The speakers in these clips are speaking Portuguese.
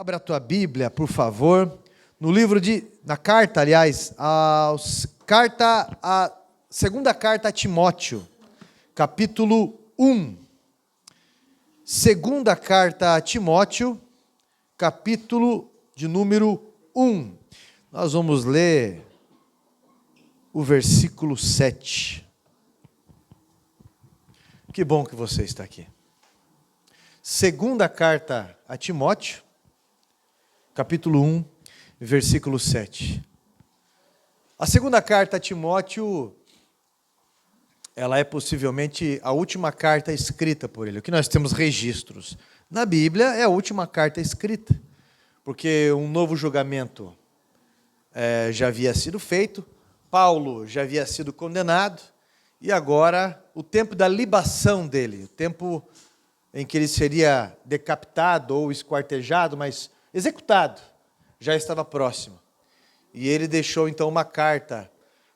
Abra a tua Bíblia, por favor, no livro na carta, aliás, segunda carta a Timóteo, capítulo 1. Segunda carta a Timóteo, capítulo de número 1. Nós vamos ler o versículo 7. Que bom que você está aqui. Segunda carta a Timóteo, capítulo 1, versículo 7. A segunda carta a Timóteo, ela é possivelmente a última carta escrita por ele. O que nós temos registros na Bíblia é a última carta escrita, porque um novo julgamento já havia sido feito, Paulo já havia sido condenado, e agora o tempo da libação dele, o tempo em que ele seria decapitado ou esquartejado, mas executado, já estava próximo. E ele deixou então uma carta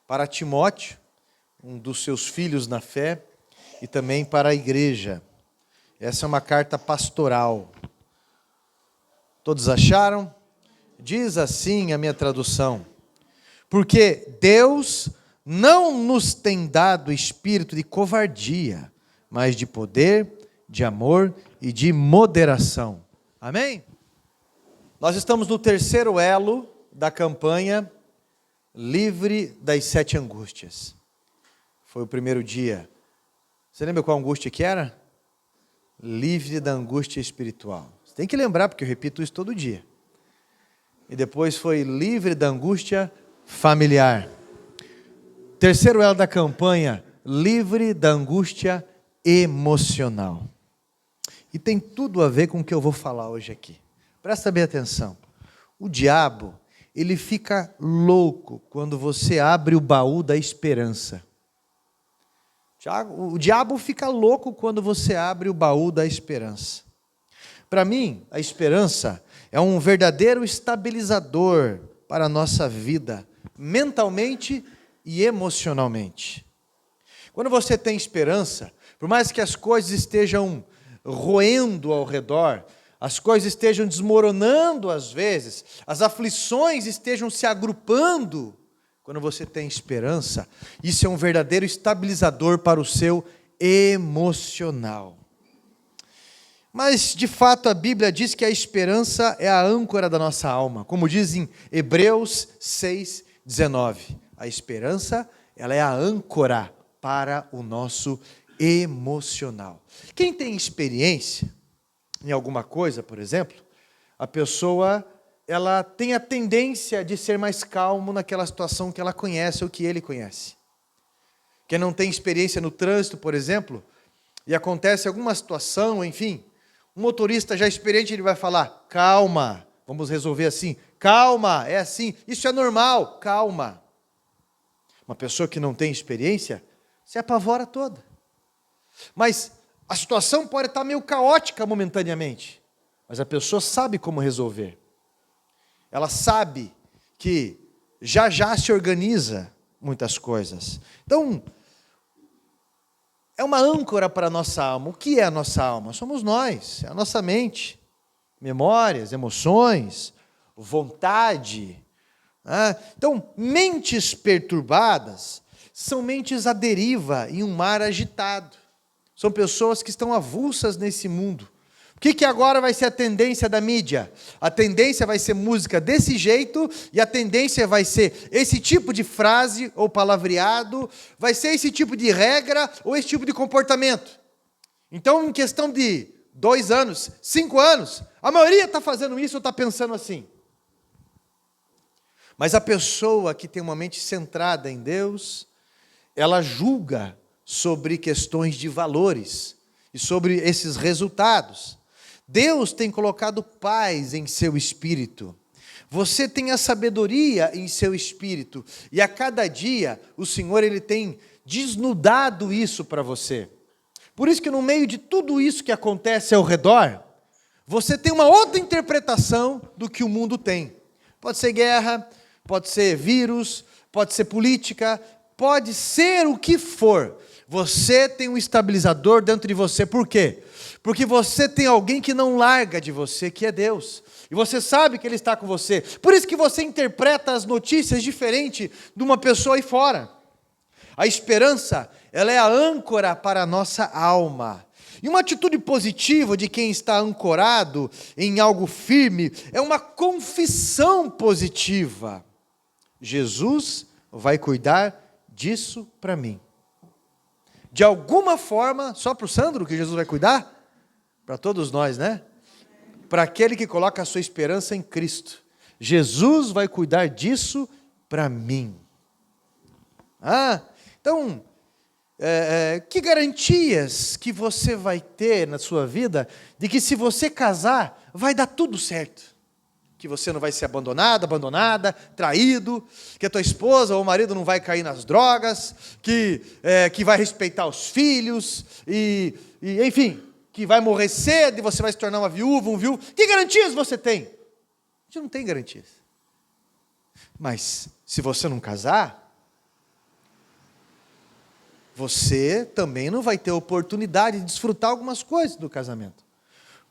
para Timóteo, um dos seus filhos na fé, e também para a igreja. Essa é uma carta pastoral. Todos acharam? Diz assim a minha tradução: porque Deus não nos tem dado espírito de covardia, mas de poder, de amor e de moderação. Amém? Nós estamos no terceiro elo da campanha Livre das 7 Angústias. Foi o primeiro dia. Você lembra qual angústia que era? Livre da angústia espiritual. Você tem que lembrar, porque eu repito isso todo dia. E depois foi livre da angústia familiar. Terceiro elo da campanha, livre da angústia emocional. E tem tudo a ver com o que eu vou falar hoje aqui. Presta bem atenção. O diabo, ele fica louco quando você abre o baú da esperança. O diabo fica louco quando você abre o baú da esperança. Para mim, a esperança é um verdadeiro estabilizador para a nossa vida, mentalmente e emocionalmente. Quando você tem esperança, por mais que as coisas estejam roendo ao redor, as coisas estejam desmoronando às vezes, as aflições estejam se agrupando, quando você tem esperança, isso é um verdadeiro estabilizador para o seu emocional. Mas, de fato, a Bíblia diz que a esperança é a âncora da nossa alma, como diz em Hebreus 6:19. A esperança, ela é a âncora para o nosso emocional. Quem tem experiência em alguma coisa, por exemplo, a pessoa, ela tem a tendência de ser mais calmo naquela situação que ela conhece ou que ele conhece. Quem não tem experiência no trânsito, por exemplo, e acontece alguma situação, enfim, um motorista já experiente, ele vai falar: calma, vamos resolver assim, calma, é assim, isso é normal, calma. Uma pessoa que não tem experiência se apavora toda. Mas a situação pode estar meio caótica momentaneamente, mas a pessoa sabe como resolver. Ela sabe que já se organiza muitas coisas. Então, é uma âncora para a nossa alma. O que é a nossa alma? Somos nós, é a nossa mente, memórias, emoções, vontade. Então, mentes perturbadas são mentes à deriva em um mar agitado. São pessoas que estão avulsas nesse mundo. O que agora vai ser a tendência da mídia? A tendência vai ser música desse jeito, e a tendência vai ser esse tipo de frase ou palavreado, vai ser esse tipo de regra ou esse tipo de comportamento. Então, em questão de 2 anos, 5 anos, a maioria está fazendo isso ou está pensando assim. Mas a pessoa que tem uma mente centrada em Deus, ela julga sobre questões de valores e sobre esses resultados. Deus tem colocado paz em seu espírito. Você tem a sabedoria em seu espírito. E a cada dia, o Senhor, Ele tem desnudado isso para você. Por isso que no meio de tudo isso que acontece ao redor, você tem uma outra interpretação do que o mundo tem. Pode ser guerra, pode ser vírus, pode ser política, pode ser o que for. Você tem um estabilizador dentro de você. Por quê? Porque você tem alguém que não larga de você, que é Deus. E você sabe que Ele está com você. Por isso que você interpreta as notícias diferente de uma pessoa aí fora. A esperança, ela é a âncora para a nossa alma. E uma atitude positiva de quem está ancorado em algo firme é uma confissão positiva. Jesus vai cuidar disso para mim. De alguma forma, só para o Sandro que Jesus vai cuidar? Para todos nós, né? Para aquele que coloca a sua esperança em Cristo. Jesus vai cuidar disso para mim. Então, que garantias que você vai ter na sua vida de que se você casar, vai dar tudo certo? Que você não vai ser abandonado, abandonada, traído, que a tua esposa ou o marido não vai cair nas drogas, que vai respeitar os filhos, e enfim, que vai morrer cedo e você vai se tornar uma viúva, um viúvo. Que garantias você tem? A gente não tem garantias. Mas, se você não casar, você também não vai ter oportunidade de desfrutar algumas coisas do casamento.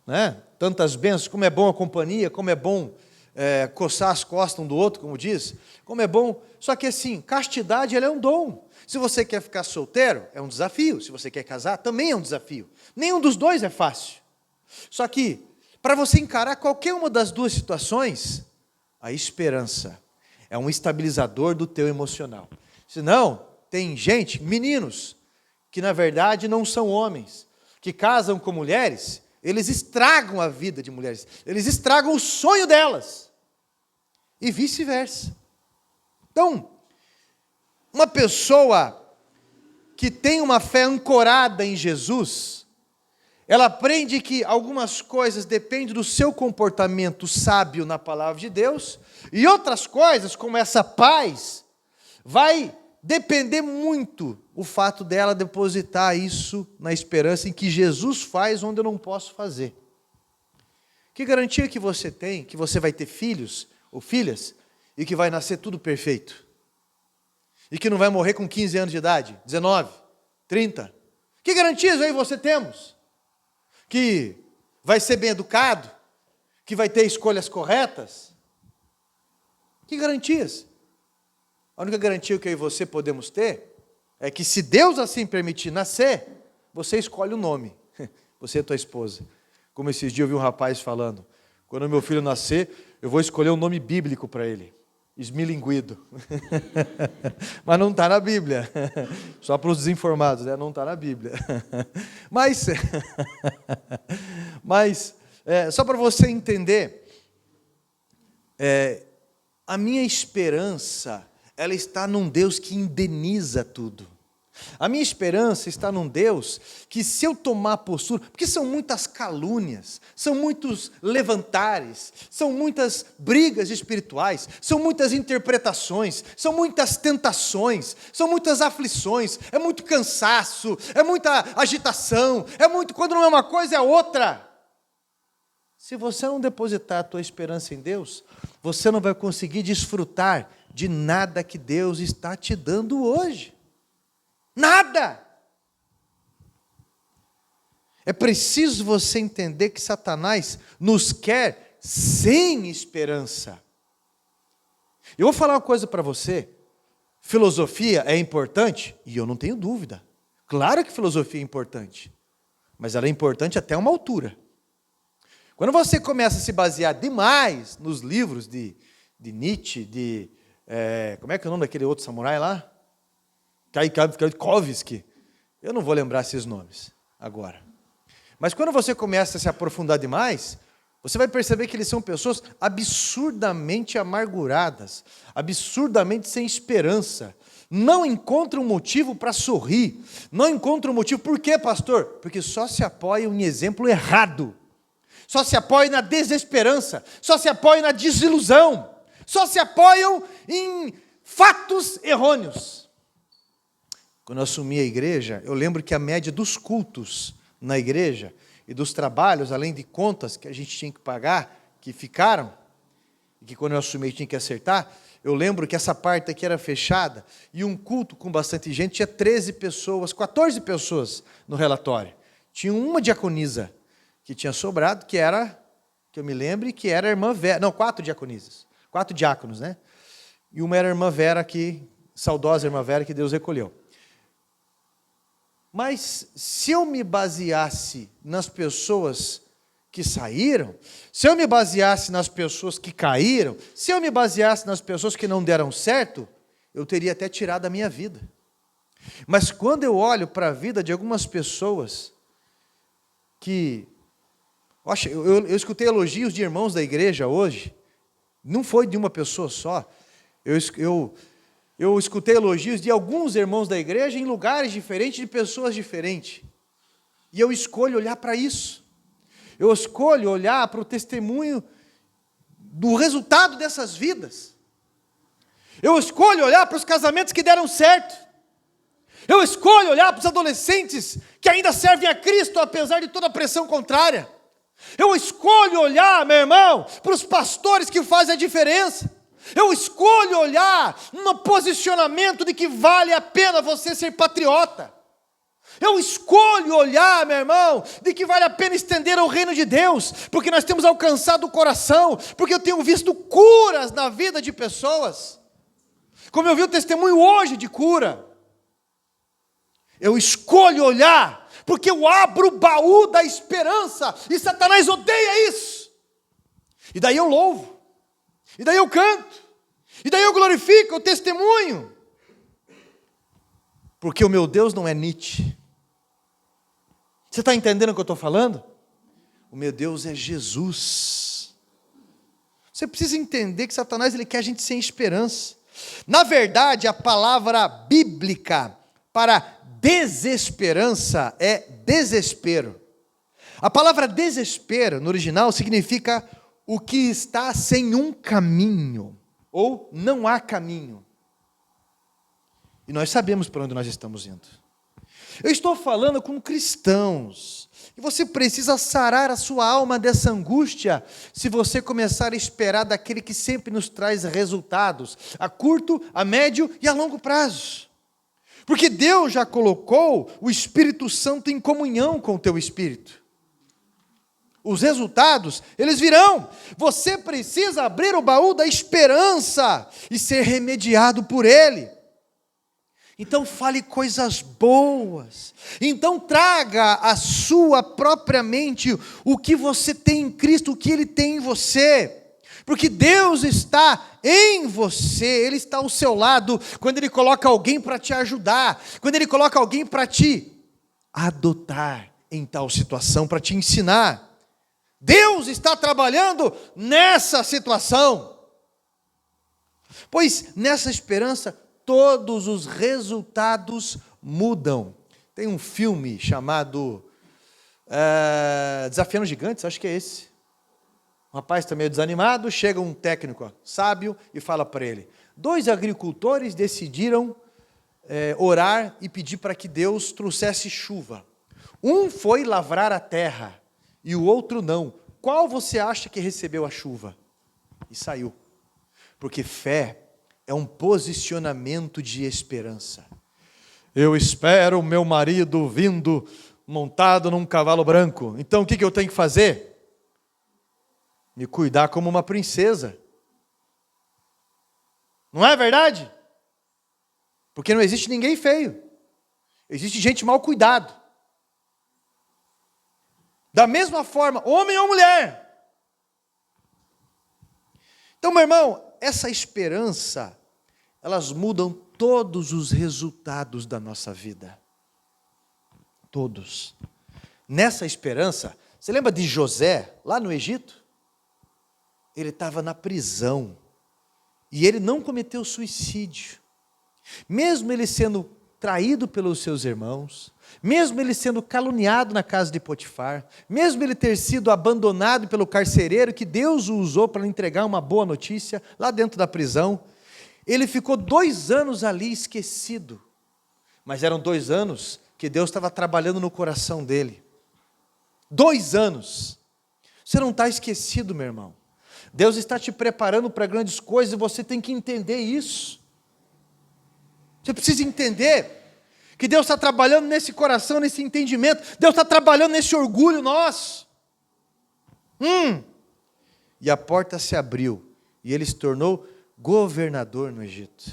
Né? Tantas bênçãos, como é bom a companhia, como é bom coçar as costas um do outro, como diz, como é bom. Só que assim, castidade ela é um dom. Se você quer ficar solteiro, é um desafio. Se você quer casar, também é um desafio. Nenhum dos dois é fácil. Só que, para você encarar qualquer uma das duas situações, a esperança é um estabilizador do teu emocional. Senão, tem gente, meninos, que na verdade não são homens, que casam com mulheres, eles estragam a vida de mulheres, eles estragam o sonho delas, e vice-versa. Então, uma pessoa que tem uma fé ancorada em Jesus, ela aprende que algumas coisas dependem do seu comportamento sábio na palavra de Deus, e outras coisas, como essa paz, vai depender muito o fato dela depositar isso na esperança em que Jesus faz onde eu não posso fazer. Que garantia que você tem que você vai ter filhos ou filhas e que vai nascer tudo perfeito? E que não vai morrer com 15 anos de idade, 19, 30? Que garantias aí você temos? Que vai ser bem educado? Que vai ter escolhas corretas? Que garantias? A única garantia que eu e você podemos ter é que se Deus assim permitir nascer, você escolhe o nome. Você e tua esposa. Como esses dias eu vi um rapaz falando, quando meu filho nascer, eu vou escolher um nome bíblico para ele. Esmilinguido. Mas não está na Bíblia. Só para os desinformados, né? Não está na Bíblia. Mas só para você entender, a minha esperança, ela está num Deus que indeniza tudo. A minha esperança está num Deus que, se eu tomar postura, porque são muitas calúnias, são muitos levantares, são muitas brigas espirituais, são muitas interpretações, são muitas tentações, são muitas aflições, é muito cansaço, é muita agitação, é muito, quando não é uma coisa é outra. Se você não depositar a tua esperança em Deus, você não vai conseguir desfrutar de nada que Deus está te dando hoje. Nada! É preciso você entender que Satanás nos quer sem esperança. Eu vou falar uma coisa para você. Filosofia é importante? E eu não tenho dúvida. Claro que filosofia é importante. Mas ela é importante até uma altura. Quando você começa a se basear demais nos livros de Nietzsche, como é que é o nome daquele outro samurai lá? Tchaikovsky. Eu não vou lembrar esses nomes agora. Mas quando você começa a se aprofundar demais, você vai perceber que eles são pessoas absurdamente amarguradas, absurdamente sem esperança. Não encontram motivo para sorrir. Não encontram motivo. Por quê, pastor? Porque só se apoiam em exemplo errado. Só se apoiam na desesperança. Só se apoiam na desilusão. Só se apoiam em fatos errôneos. Quando eu assumi a igreja, eu lembro que a média dos cultos na igreja e dos trabalhos, além de contas que a gente tinha que pagar, que ficaram, e que quando eu assumi eu tinha que acertar, eu lembro que essa parte aqui era fechada, e um culto com bastante gente, tinha 13 pessoas, 14 pessoas no relatório. Tinha uma diaconisa que tinha sobrado, que eu me lembre, que era a irmã Vera, não, 4 diaconisas, 4 diáconos, né? E uma era a irmã Vera, saudosa irmã Vera, que Deus recolheu. Mas se eu me baseasse nas pessoas que saíram, se eu me baseasse nas pessoas que caíram, se eu me baseasse nas pessoas que não deram certo, eu teria até tirado a minha vida. Mas quando eu olho para a vida de algumas pessoas que... Eu escutei elogios de irmãos da igreja hoje, não foi de uma pessoa só, eu escutei elogios de alguns irmãos da igreja em lugares diferentes, de pessoas diferentes. E eu escolho olhar para isso. Eu escolho olhar para o testemunho do resultado dessas vidas. Eu escolho olhar para os casamentos que deram certo. Eu escolho olhar para os adolescentes que ainda servem a Cristo, apesar de toda a pressão contrária. Eu escolho olhar, meu irmão, para os pastores que fazem a diferença. Eu escolho olhar no posicionamento de que vale a pena você ser patriota. Eu escolho olhar, meu irmão, de que vale a pena estender o reino de Deus, porque nós temos alcançado o coração, porque eu tenho visto curas na vida de pessoas, como eu vi o testemunho hoje de cura. Eu escolho olhar, porque eu abro o baú da esperança, e Satanás odeia isso. E daí eu louvo, e daí eu canto, e daí eu glorifico o testemunho, porque o meu Deus não é Nietzsche. Você está entendendo o que eu estou falando? O meu Deus é Jesus. Você precisa entender que Satanás ele quer a gente sem esperança. Na verdade, a palavra bíblica para desesperança é desespero. A palavra desespero, no original, significa o que está sem um caminho, ou não há caminho. E nós sabemos para onde nós estamos indo. Eu estou falando com cristãos, e você precisa sarar a sua alma dessa angústia, se você começar a esperar daquele que sempre nos traz resultados, a curto, a médio e a longo prazo. Porque Deus já colocou o Espírito Santo em comunhão com o teu espírito. Os resultados, eles virão. Você precisa abrir o baú da esperança e ser remediado por ele. Então fale coisas boas. Então traga a sua própria mente o que você tem em Cristo, o que Ele tem em você. Porque Deus está em você, Ele está ao seu lado, quando Ele coloca alguém para te ajudar, quando Ele coloca alguém para te adotar em tal situação, para te ensinar. Deus está trabalhando nessa situação. Pois nessa esperança, todos os resultados mudam. Tem um filme chamado Desafiando Gigantes, acho que é esse. O rapaz está meio desanimado, chega um técnico sábio e fala para ele: 2 agricultores decidiram orar e pedir para que Deus trouxesse chuva. Um foi lavrar a terra e o outro não. Qual você acha que recebeu a chuva? E saiu. Porque fé é um posicionamento de esperança. Eu espero o meu marido vindo montado num cavalo branco. Então o que eu tenho que fazer? Me cuidar como uma princesa. Não é verdade? Porque não existe ninguém feio. Existe gente mal cuidado. Da mesma forma, homem ou mulher. Então, meu irmão, essa esperança, elas mudam todos os resultados da nossa vida. Todos. Nessa esperança, você lembra de José, lá no Egito? Ele estava na prisão. E ele não cometeu suicídio. Mesmo ele sendo traído pelos seus irmãos, mesmo ele sendo caluniado na casa de Potifar, mesmo ele ter sido abandonado pelo carcereiro, que Deus o usou para entregar uma boa notícia, lá dentro da prisão, ele ficou 2 anos ali esquecido, mas eram 2 anos que Deus estava trabalhando no coração dele. 2 anos, você não está esquecido, meu irmão, Deus está te preparando para grandes coisas e você tem que entender isso. Você precisa entender que Deus está trabalhando nesse coração, nesse entendimento. Deus está trabalhando nesse orgulho nosso. E a porta se abriu e ele se tornou governador no Egito.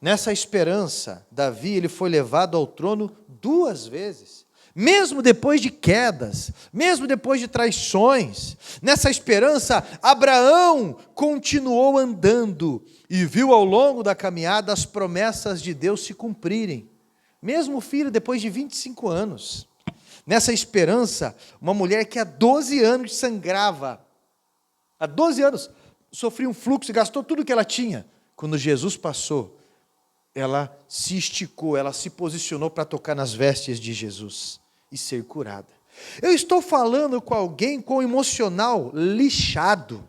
Nessa esperança, Davi ele foi levado ao trono 2 vezes. Mesmo depois de quedas, mesmo depois de traições, nessa esperança, Abraão continuou andando e viu ao longo da caminhada as promessas de Deus se cumprirem. Mesmo o filho, depois de 25 anos. Nessa esperança, uma mulher que há 12 anos sangrava, há 12 anos sofria um fluxo e gastou tudo que ela tinha. Quando Jesus passou, ela se esticou, ela se posicionou para tocar nas vestes de Jesus e ser curada. Eu estou falando com alguém com o emocional lixado,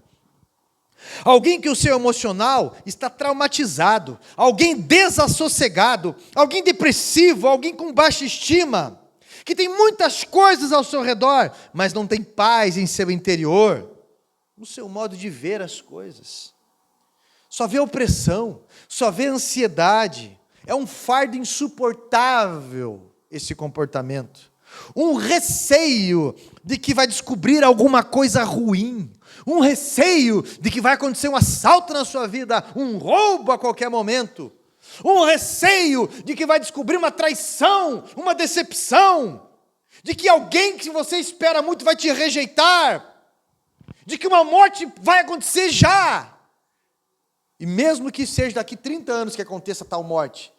alguém que o seu emocional está traumatizado, alguém desassossegado, alguém depressivo, alguém com baixa estima, que tem muitas coisas ao seu redor, mas não tem paz em seu interior, no seu modo de ver as coisas. Só vê opressão, só vê ansiedade, é um fardo insuportável esse comportamento. Um receio de que vai descobrir alguma coisa ruim, um receio de que vai acontecer um assalto na sua vida, um roubo a qualquer momento, um receio de que vai descobrir uma traição, uma decepção, de que alguém que você espera muito vai te rejeitar, de que uma morte vai acontecer já, e mesmo que seja daqui 30 anos que aconteça tal morte,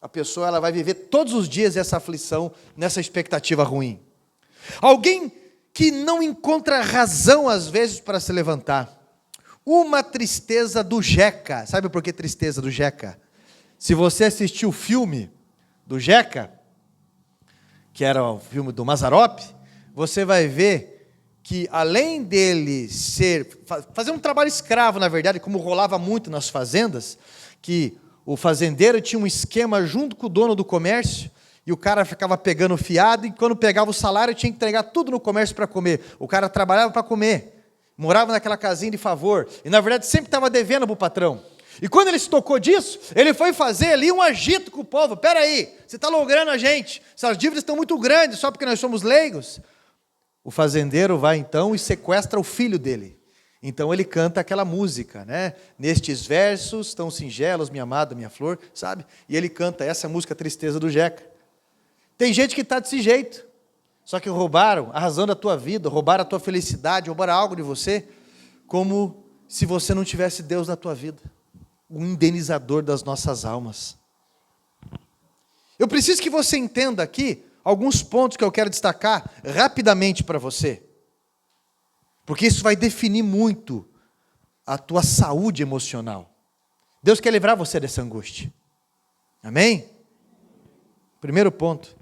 a pessoa ela vai viver todos os dias essa aflição, nessa expectativa ruim. Alguém que não encontra razão às vezes para se levantar. Uma tristeza do Jeca. Sabe por que tristeza do Jeca? Se você assistiu o filme do Jeca, que era o filme do Mazzaropi, você vai ver que além dele fazer um trabalho escravo, na verdade, como rolava muito nas fazendas, que o fazendeiro tinha um esquema junto com o dono do comércio, e o cara ficava pegando fiado, e quando pegava o salário, tinha que entregar tudo no comércio para comer. O cara trabalhava para comer, morava naquela casinha de favor, e na verdade sempre estava devendo para o patrão. E quando ele se tocou disso, ele foi fazer ali um agito com o povo. Espera aí, você está logrando a gente, essas dívidas estão muito grandes, só porque nós somos leigos. O fazendeiro vai então e sequestra o filho dele. Então ele canta aquela música, né? Nestes versos tão singelos, minha amada, minha flor, sabe? E ele canta essa música Tristeza do Jeca. Tem gente que está desse jeito, só que roubaram a razão da tua vida, roubaram a tua felicidade, roubaram algo de você, como se você não tivesse Deus na tua vida, o indenizador das nossas almas. Eu preciso que você entenda aqui alguns pontos que eu quero destacar rapidamente para você. Porque isso vai definir muito a tua saúde emocional. Deus quer livrar você dessa angústia. Amém? Primeiro ponto.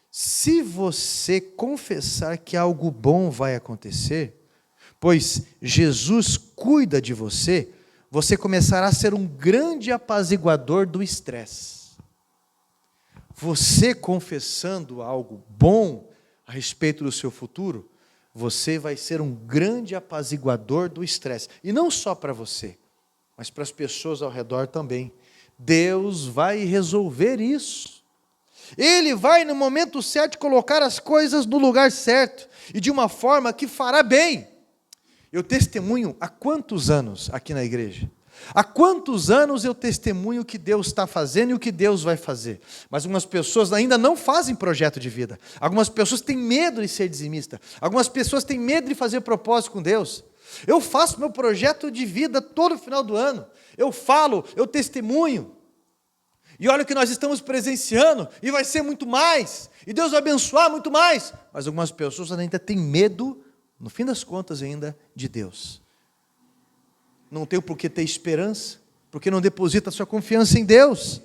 Se você confessar que algo bom vai acontecer, pois Jesus cuida de você, você começará a ser um grande apaziguador do estresse. Você confessando algo bom a respeito do seu futuro, você vai ser um grande apaziguador do estresse. E não só para você, mas para as pessoas ao redor também. Deus vai resolver isso. Ele vai, no momento certo, colocar as coisas no lugar certo. E de uma forma que fará bem. Eu testemunho há quantos anos aqui na igreja? Há quantos anos eu testemunho o que Deus está fazendo e o que Deus vai fazer? Mas algumas pessoas ainda não fazem projeto de vida. Algumas pessoas têm medo de ser dizimista. Algumas pessoas têm medo de fazer propósito com Deus. Eu faço meu projeto de vida todo final do ano. Eu falo, eu testemunho. E olha o que nós estamos presenciando, e vai ser muito mais. E Deus vai abençoar muito mais. Mas algumas pessoas ainda têm medo, no fim das contas ainda, de Deus. Não tem por que ter esperança, porque não deposita sua confiança em Deus.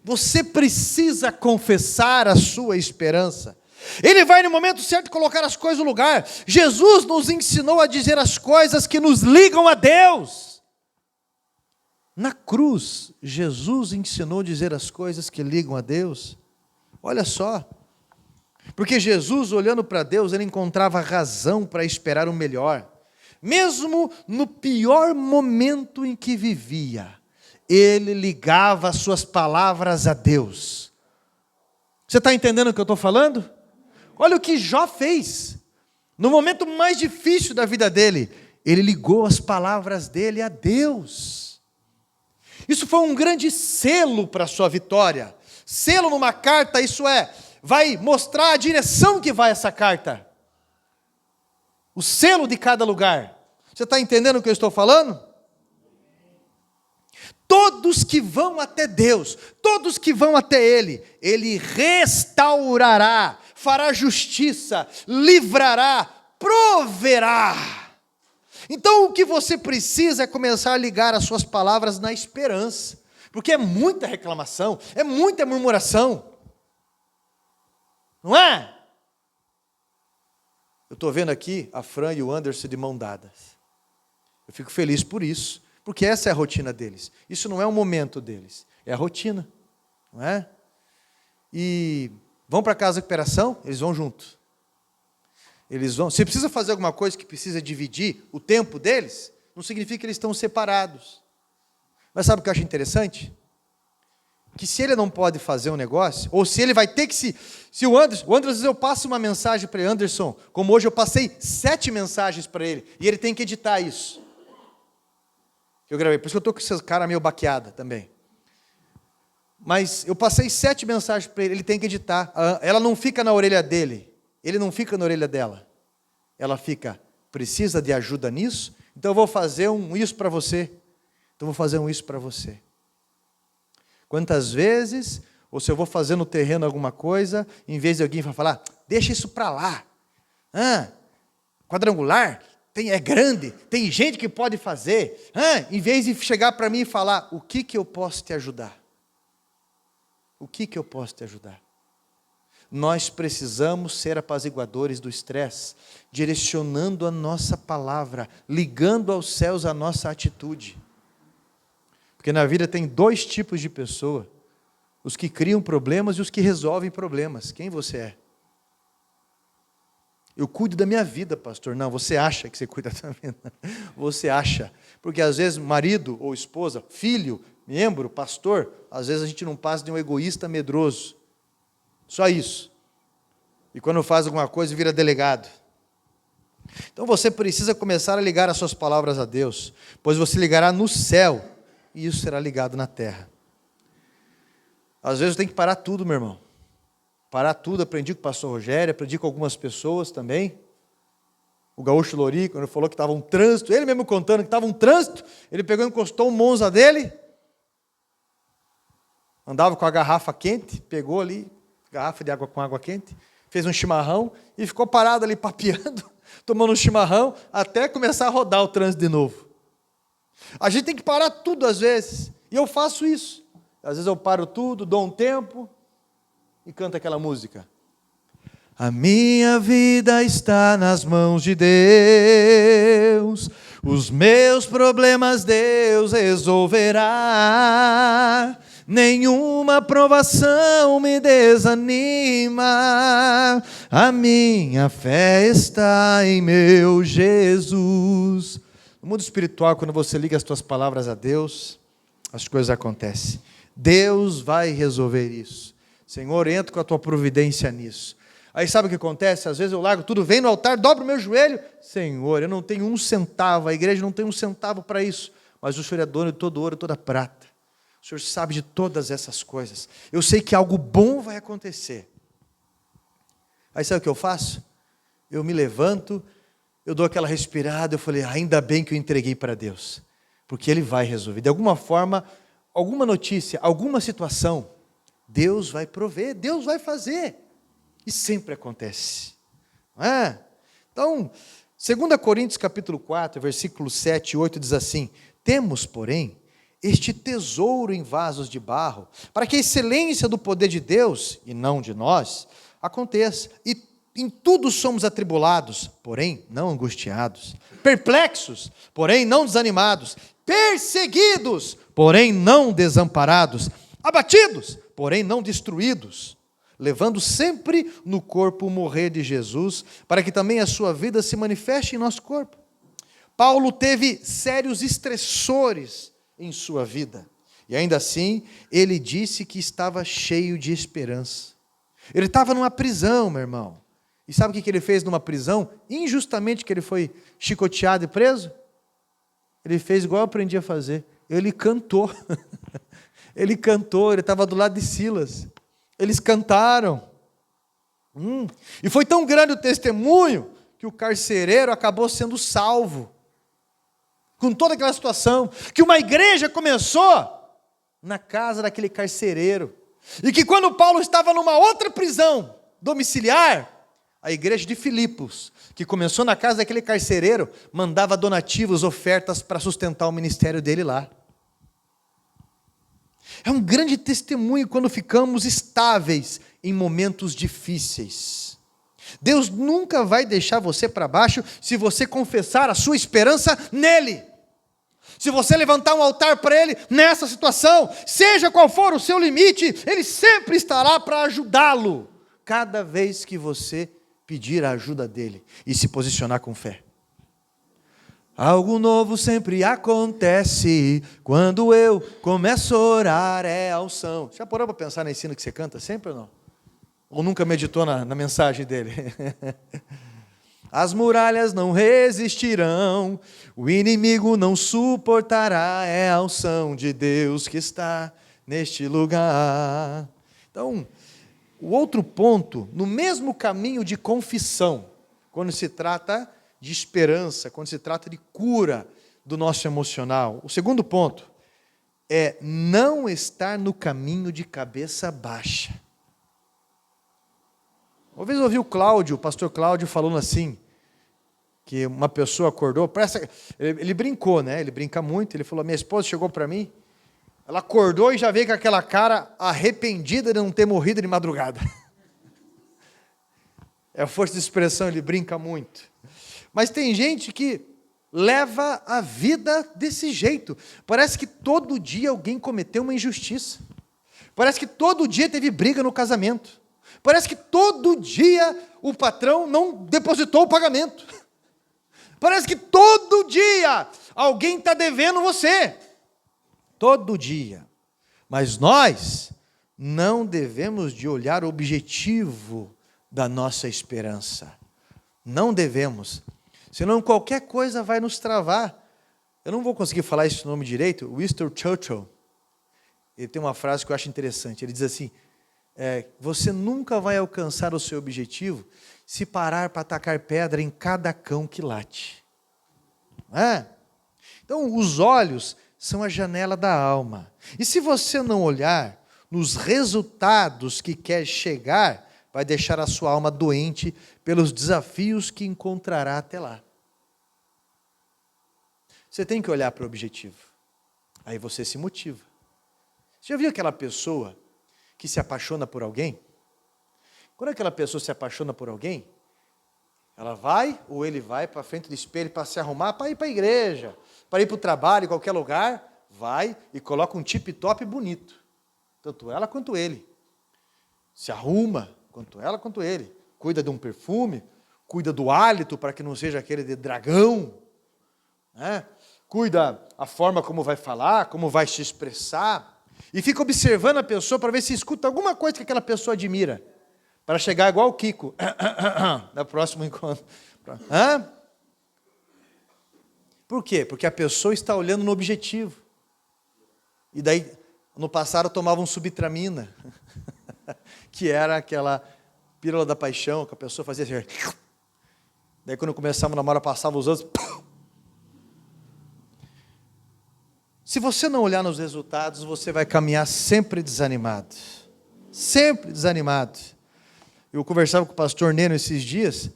Você precisa confessar a sua esperança. Ele vai no momento certo colocar as coisas no lugar. Jesus nos ensinou a dizer as coisas que nos ligam a Deus. Na cruz, Jesus ensinou a dizer as coisas que ligam a Deus. Olha só. Porque Jesus, olhando para Deus, ele encontrava razão para esperar o melhor. mesmo no pior momento em que vivia, ele ligava as suas palavras a Deus. Você está entendendo o que eu estou falando? Olha o que Jó fez. No momento mais difícil da vida dele, ele ligou as palavras dele a Deus. Isso foi um grande selo para a sua vitória. Selo numa carta, isso é, vai mostrar a direção que vai essa carta. O selo de cada lugar. Você está entendendo o que eu estou falando? Todos que vão até Deus, todos que vão até Ele, Ele restaurará, fará justiça, livrará, proverá. Então o que você precisa é começar a ligar as suas palavras na esperança, porque é muita reclamação, é muita murmuração, não é? Eu estou vendo aqui a Fran e o Anderson de mão dadas. Eu fico feliz por isso, porque essa é a rotina deles. Isso não é um momento deles, é a rotina, não é? E vão para a casa de recuperação, eles vão junto. Eles vão. Se precisa fazer alguma coisa que precisa dividir o tempo deles, não significa que eles estão separados. Mas sabe o que eu acho interessante? Que se ele não pode fazer um negócio, ou se ele vai ter que se o Anderson, às vezes eu passo uma mensagem para ele, Anderson, como hoje eu passei 7 mensagens para ele, e ele tem que editar isso. Eu gravei, por isso que eu estou com essa cara meio baqueada também. Mas eu passei 7 mensagens para ele, ele tem que editar. Ela não fica na orelha dele, ele não fica na orelha dela. Ela fica, precisa de ajuda nisso? Então eu vou fazer isso para você. Então eu vou fazer isso para você. Quantas vezes, ou se eu vou fazer no terreno alguma coisa, em vez de alguém falar, deixa isso para lá. Quadrangular, é grande, tem gente que pode fazer. Em vez de chegar para mim e falar, o que eu posso te ajudar? O que eu posso te ajudar? Nós precisamos ser apaziguadores do estresse, direcionando a nossa palavra, ligando aos céus a nossa atitude. Porque na vida tem 2 tipos de pessoa, os que criam problemas e os que resolvem problemas. Quem você é? Eu cuido da minha vida, pastor. Não, você acha que você cuida da minha vida. Você acha. Porque às vezes marido ou esposa, filho, membro, pastor, às vezes a gente não passa de um egoísta medroso. Só isso. E quando faz alguma coisa, vira delegado. Então você precisa começar a ligar as suas palavras a Deus, pois você ligará no céu, e isso será ligado na terra. Às vezes tem que parar tudo, meu irmão. Parar tudo, aprendi com o pastor Rogério, aprendi com algumas pessoas também. O gaúcho Lori, quando ele falou que estava um trânsito, ele mesmo contando que estava um trânsito, ele pegou e encostou um Monza dele, andava com a garrafa quente, pegou ali, garrafa de água com água quente, fez um chimarrão e ficou parado ali papeando, tomando um chimarrão, até começar a rodar o trânsito de novo. A gente tem que parar tudo às vezes, e eu faço isso. Às vezes eu paro tudo, dou um tempo e canto aquela música. A minha vida está nas mãos de Deus, os meus problemas Deus resolverá, nenhuma provação me desanima, a minha fé está em meu Jesus. No mundo espiritual, quando você liga as tuas palavras a Deus, as coisas acontecem. Deus vai resolver isso. Senhor, entra com a tua providência nisso. Aí sabe o que acontece? Às vezes eu largo tudo, venho no altar, dobro o meu joelho. Senhor, eu não tenho um centavo, a igreja não tem um centavo para isso. Mas o Senhor é dono de todo ouro e toda prata. O Senhor sabe de todas essas coisas. Eu sei que algo bom vai acontecer. Aí sabe o que eu faço? Eu me levanto, eu dou aquela respirada, eu falei, ainda bem que eu entreguei para Deus. Porque Ele vai resolver. De alguma forma, alguma notícia, alguma situação, Deus vai prover, Deus vai fazer. E sempre acontece. Não é? Então, 2 Coríntios capítulo 4, versículos 7 e 8 diz assim, temos, porém, este tesouro em vasos de barro, para que a excelência do poder de Deus, e não de nós, aconteça. E em tudo somos atribulados, porém não angustiados, perplexos, porém não desanimados, perseguidos, porém não desamparados, abatidos, porém não destruídos, levando sempre no corpo o morrer de Jesus, para que também a sua vida se manifeste em nosso corpo. Paulo teve sérios estressores em sua vida. E ainda assim, ele disse que estava cheio de esperança. Ele estava numa prisão, meu irmão. E sabe o que ele fez numa prisão? Injustamente que ele foi chicoteado e preso? Ele fez igual eu aprendi a fazer. Ele cantou. Ele cantou, ele estava do lado de Silas. Eles cantaram. E foi tão grande o testemunho que o carcereiro acabou sendo salvo. Com toda aquela situação. Que uma igreja começou na casa daquele carcereiro. E que quando Paulo estava numa outra prisão domiciliar, a igreja de Filipos, que começou na casa daquele carcereiro, mandava donativos, ofertas para sustentar o ministério dele lá. É um grande testemunho quando ficamos estáveis em momentos difíceis. Deus nunca vai deixar você para baixo se você confessar a sua esperança nele. Se você levantar um altar para Ele nessa situação, seja qual for o seu limite, Ele sempre estará para ajudá-lo, cada vez que você pedir a ajuda dEle e se posicionar com fé. Algo novo sempre acontece quando eu começo a orar, é a unção. Já parou para pensar na ensino que você canta sempre ou não? Ou nunca meditou na mensagem dele? As muralhas não resistirão, o inimigo não suportará, é a unção de Deus que está neste lugar. Então, o outro ponto, no mesmo caminho de confissão, quando se trata de esperança, quando se trata de cura do nosso emocional. O segundo ponto é não estar no caminho de cabeça baixa. Uma vez eu ouvi o pastor Cláudio falando assim, que uma pessoa acordou, ele brincou, né? Ele brinca muito, ele falou, minha esposa chegou para mim, ela acordou e já veio com aquela cara arrependida de não ter morrido de madrugada. É a força de expressão, ele brinca muito. Mas tem gente que leva a vida desse jeito. Parece que todo dia alguém cometeu uma injustiça. Parece que todo dia teve briga no casamento. Parece que todo dia o patrão não depositou o pagamento. Parece que todo dia alguém está devendo você. Todo dia. Mas nós não devemos de olhar o objetivo da nossa esperança. Não devemos. Senão qualquer coisa vai nos travar. Eu não vou conseguir falar esse nome direito. Winston Churchill, ele tem uma frase que eu acho interessante. Ele diz assim, você nunca vai alcançar o seu objetivo se parar para atacar pedra em cada cão que late. Então, os olhos são a janela da alma. E se você não olhar nos resultados que quer chegar, vai deixar a sua alma doente pelos desafios que encontrará até lá. Você tem que olhar para o objetivo. Aí você se motiva. Você já viu aquela pessoa que se apaixona por alguém? Quando aquela pessoa se apaixona por alguém, ela vai ou ele vai para frente do espelho para se arrumar, para ir para a igreja, para ir para o trabalho, em qualquer lugar, vai e coloca um tip-top bonito. Tanto ela quanto ele. Se arruma, tanto ela quanto ele. Cuida de um perfume, cuida do hálito para que não seja aquele de dragão. Cuida a forma como vai falar, como vai se expressar. E fica observando a pessoa para ver se escuta alguma coisa que aquela pessoa admira. Para chegar igual o Kiko, no próximo encontro. Por quê? Porque a pessoa está olhando no objetivo. E daí, no passado, eu tomava um subtramina, que era aquela pílula da paixão, que a pessoa fazia assim. Daí, quando começava a namorar, passava os outros. Se você não olhar nos resultados, você vai caminhar sempre desanimado. Sempre desanimado. Eu conversava com o pastor Neno esses dias,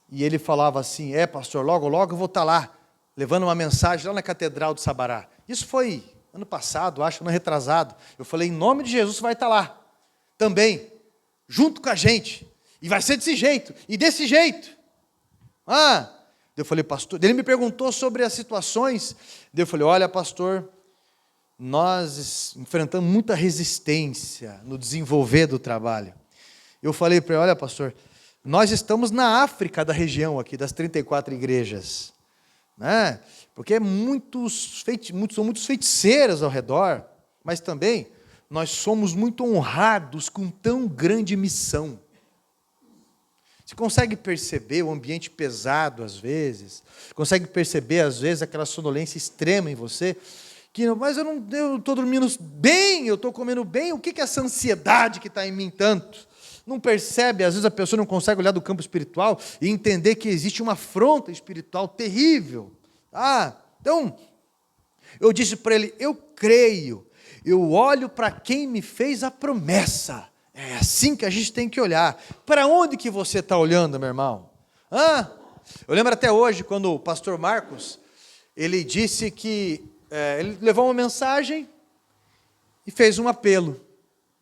e ele falava assim, pastor, logo eu vou estar lá, levando uma mensagem lá na Catedral do Sabará. Isso foi ano passado, acho, ano retrasado. Eu falei, em nome de Jesus, você vai estar lá. Também, junto com a gente. E vai ser desse jeito, e desse jeito. Eu falei, pastor, ele me perguntou sobre as situações. Eu falei, olha, pastor, nós enfrentamos muita resistência no desenvolver do trabalho. Eu falei para ele, olha, pastor, nós estamos na África da região aqui, das 34 igrejas. né? Porque são muitos feiticeiros ao redor, mas também nós somos muito honrados com tão grande missão. Você consegue perceber o ambiente pesado às vezes? Consegue perceber às vezes aquela sonolência extrema em você? Mas eu estou dormindo bem, eu estou comendo bem, o que é essa ansiedade que está em mim tanto? Não percebe, às vezes a pessoa não consegue olhar do campo espiritual e entender que existe uma afronta espiritual terrível. Então, eu disse para ele, eu creio, eu olho para quem me fez a promessa. É assim que a gente tem que olhar. Para onde que você está olhando, meu irmão? Eu lembro até hoje, quando o pastor Marcos, ele disse que, ele levou uma mensagem e fez um apelo.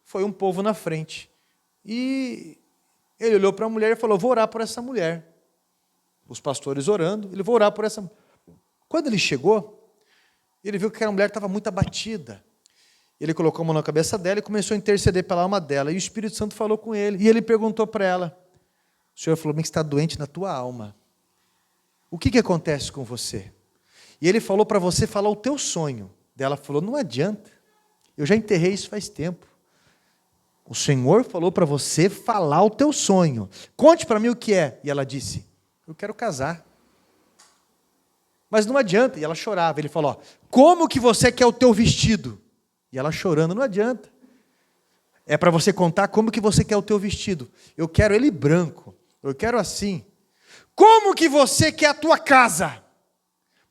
Foi um povo na frente. E ele olhou para a mulher e falou, vou orar por essa mulher. Os pastores orando, ele vou orar por essa mulher. Quando ele chegou, ele viu que aquela mulher estava muito abatida. Ele colocou a mão na cabeça dela e começou a interceder pela alma dela. E o Espírito Santo falou com ele. E ele perguntou para ela, o Senhor falou, bem que está doente na tua alma. O que acontece com você? E ele falou para você falar o teu sonho. Ela falou, não adianta. Eu já enterrei isso faz tempo. O Senhor falou para você falar o teu sonho. Conte para mim o que é. E ela disse, eu quero casar. Mas não adianta. E ela chorava. Ele falou, como que você quer o teu vestido? E ela chorando, não adianta. É para você contar como que você quer o teu vestido. Eu quero ele branco. Eu quero assim. Como que você quer a tua casa?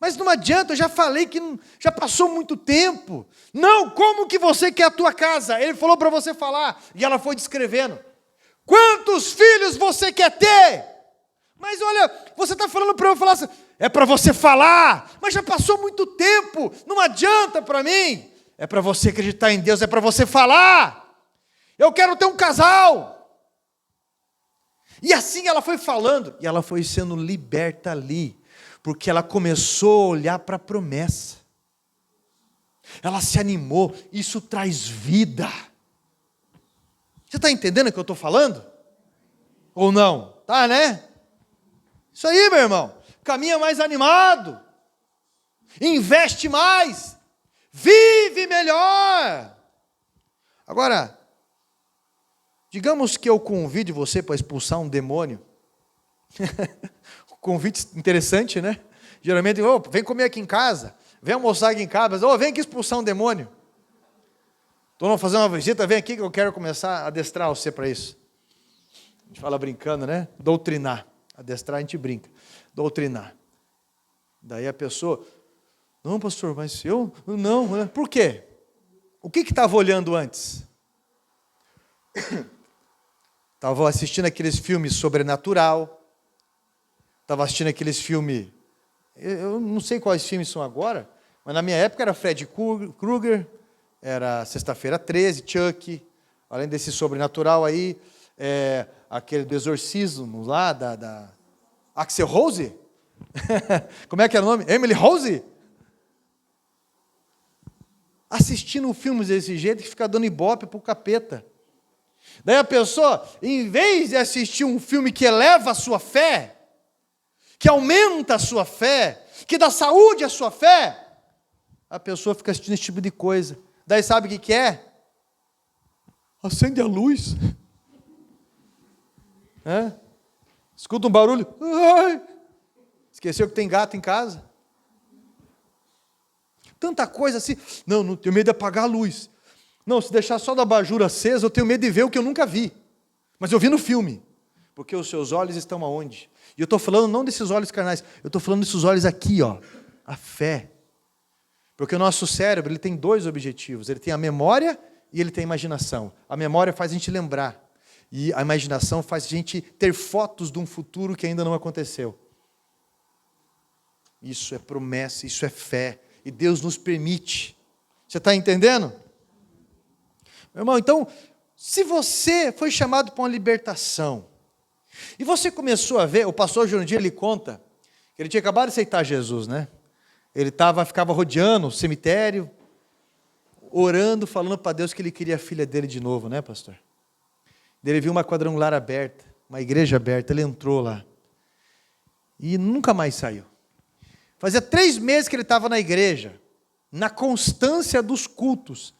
Mas não adianta, eu já falei que já passou muito tempo. Não, como que você quer a tua casa? Ele falou para você falar. E ela foi descrevendo. Quantos filhos você quer ter? Mas olha, você está falando para eu falar assim, é para você falar. Mas já passou muito tempo, não adianta para mim. É para você acreditar em Deus, é para você falar. Eu quero ter um casal. E assim ela foi falando, e ela foi sendo liberta ali, porque ela começou a olhar para a promessa. Ela se animou, isso traz vida. Você está entendendo o que eu estou falando? Ou não? Tá, né? Isso aí, meu irmão. Caminha mais animado. Investe mais. Vive melhor. Agora, digamos que eu convide você para expulsar um demônio. Convite interessante, né? Geralmente, vem comer aqui em casa, vem almoçar aqui em casa, vem aqui expulsar um demônio. Estou fazer uma visita, vem aqui que eu quero começar a adestrar você para isso. A gente fala brincando, né? Doutrinar. Adestrar a gente brinca. Doutrinar. Daí a pessoa, não pastor, mas eu, não. Por quê? O que estava olhando antes? Estava assistindo aqueles filmes sobrenatural, estava assistindo aqueles filmes, eu não sei quais filmes são agora, mas na minha época era Fred Krueger, era Sexta-feira 13, Chuck, além desse sobrenatural aí, aquele do exorcismo lá, da Axel Rose? Como é que era o nome? Emily Rose? Assistindo filmes desse jeito que fica dando ibope pro capeta. Daí a pessoa, em vez de assistir um filme que eleva a sua fé, que aumenta a sua fé, que dá saúde à sua fé, a pessoa fica assistindo esse tipo de coisa. Daí sabe o que é? Acende a luz. Escuta um barulho. Ai! Esqueceu que tem gato em casa? Tanta coisa assim. Não tenho medo de apagar a luz. Não, se deixar só da abajur acesa, eu tenho medo de ver o que eu nunca vi. Mas eu vi no filme. Porque os seus olhos estão aonde? E eu estou falando não desses olhos carnais, eu estou falando desses olhos aqui, ó, a fé. Porque o nosso cérebro ele tem dois objetivos. Ele tem a memória e ele tem a imaginação. A memória faz a gente lembrar. E a imaginação faz a gente ter fotos de um futuro que ainda não aconteceu. Isso é promessa, isso é fé. E Deus nos permite. Você está entendendo? Meu irmão, então, se você foi chamado para uma libertação, e você começou a ver, o pastor Jurandir, ele conta, que ele tinha acabado de aceitar Jesus, né? Ele ficava rodeando o cemitério, orando, falando para Deus que ele queria a filha dele de novo, né, pastor? Ele viu uma quadrangular aberta, uma igreja aberta, ele entrou lá. E nunca mais saiu. Fazia 3 meses que ele estava na igreja, na constância dos cultos.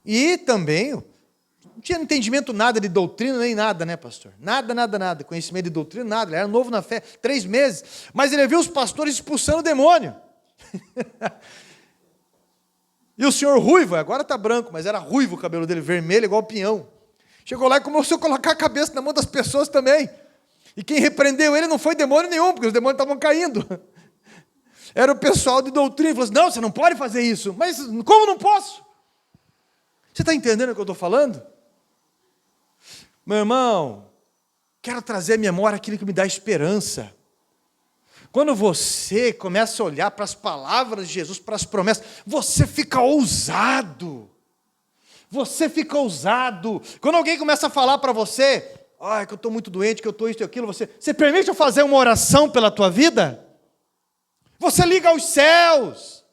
E também não tinha entendimento nada de doutrina, nem nada, né, pastor? Nada. Conhecimento de doutrina, nada. Ele era novo na fé, 3 meses. Mas ele viu os pastores expulsando o demônio. E o senhor ruivo, agora está branco, mas era ruivo o cabelo dele, vermelho, igual pinhão. Chegou lá e começou a colocar a cabeça na mão das pessoas também. E quem repreendeu ele não foi demônio nenhum, porque os demônios estavam caindo. Era o pessoal de doutrina. Falou assim, não, você não pode fazer isso. Mas como não posso? Você está entendendo o que eu estou falando? Meu irmão, quero trazer à memória aquilo que me dá esperança. Quando você começa a olhar para as palavras de Jesus, para as promessas, você fica ousado. Você fica ousado. Quando alguém começa a falar para você, que eu estou muito doente, que eu estou isso e aquilo, você permite eu fazer uma oração pela tua vida? Você liga aos céus.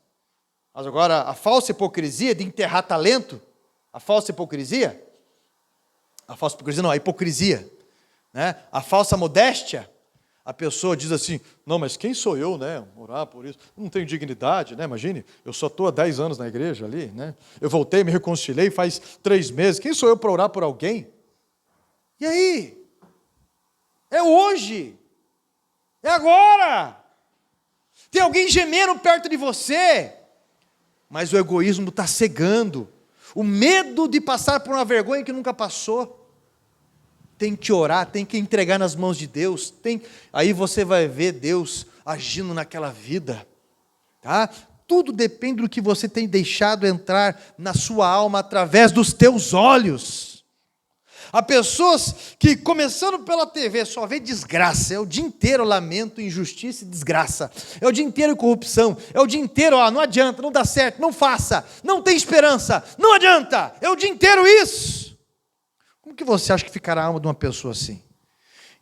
Mas agora, a falsa hipocrisia de enterrar talento, a hipocrisia, né? A falsa modéstia, a pessoa diz assim, não, mas quem sou eu, né, orar por isso? Não tenho dignidade, né, imagine, eu só estou há 10 anos na igreja ali, né, eu voltei, me reconciliei faz 3 meses, quem sou eu para orar por alguém? E aí? É hoje, é agora. Tem alguém gemendo perto de você, mas o egoísmo está cegando, o medo de passar por uma vergonha que nunca passou. Tem que orar, tem que entregar nas mãos de Deus, aí você vai ver Deus agindo naquela vida, tá? Tudo depende do que você tem deixado entrar na sua alma através dos teus olhos. Há pessoas que, começando pela TV, só vê desgraça, é o dia inteiro lamento, injustiça e desgraça, é o dia inteiro corrupção, é o dia inteiro, não adianta, não dá certo, não faça, não tem esperança, não adianta, é o dia inteiro isso. Como que você acha que ficará a alma de uma pessoa assim?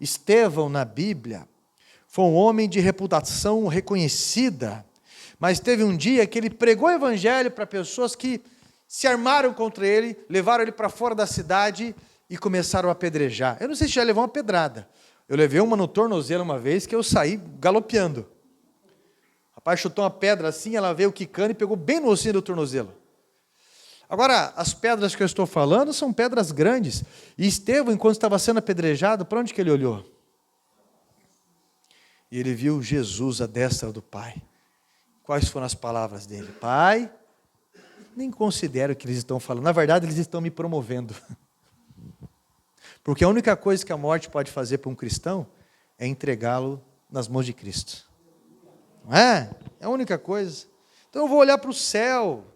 Estevão, na Bíblia, foi um homem de reputação reconhecida, mas teve um dia que ele pregou o evangelho para pessoas que se armaram contra ele, levaram ele para fora da cidade e começaram a apedrejar. Eu não sei se já levou uma pedrada. Eu levei uma no tornozelo uma vez que eu saí galopeando. O rapaz chutou uma pedra assim, ela veio quicando e pegou bem no ossinho do tornozelo. Agora, as pedras que eu estou falando são pedras grandes. E Estevão, enquanto estava sendo apedrejado, para onde que ele olhou? E ele viu Jesus à destra do Pai. Quais foram as palavras dele? Pai, nem considero o que eles estão falando. Na verdade, eles estão me promovendo. Porque a única coisa que a morte pode fazer para um cristão é entregá-lo nas mãos de Cristo. Não é? É a única coisa. Então eu vou olhar para o céu.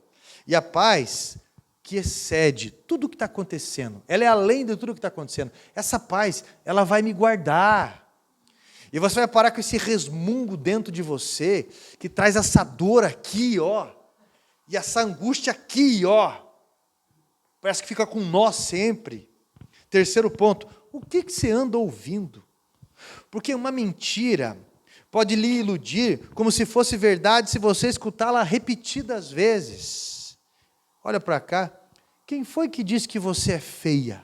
E a paz que excede tudo o que está acontecendo, ela é além de tudo o que está acontecendo. Essa paz, ela vai me guardar. E você vai parar com esse resmungo dentro de você, que traz essa dor aqui, e essa angústia aqui, Parece que fica com nós sempre. Terceiro ponto, o que você anda ouvindo? Porque uma mentira pode lhe iludir como se fosse verdade se você escutá-la repetidas vezes. Olha para cá, quem foi que disse que você é feia?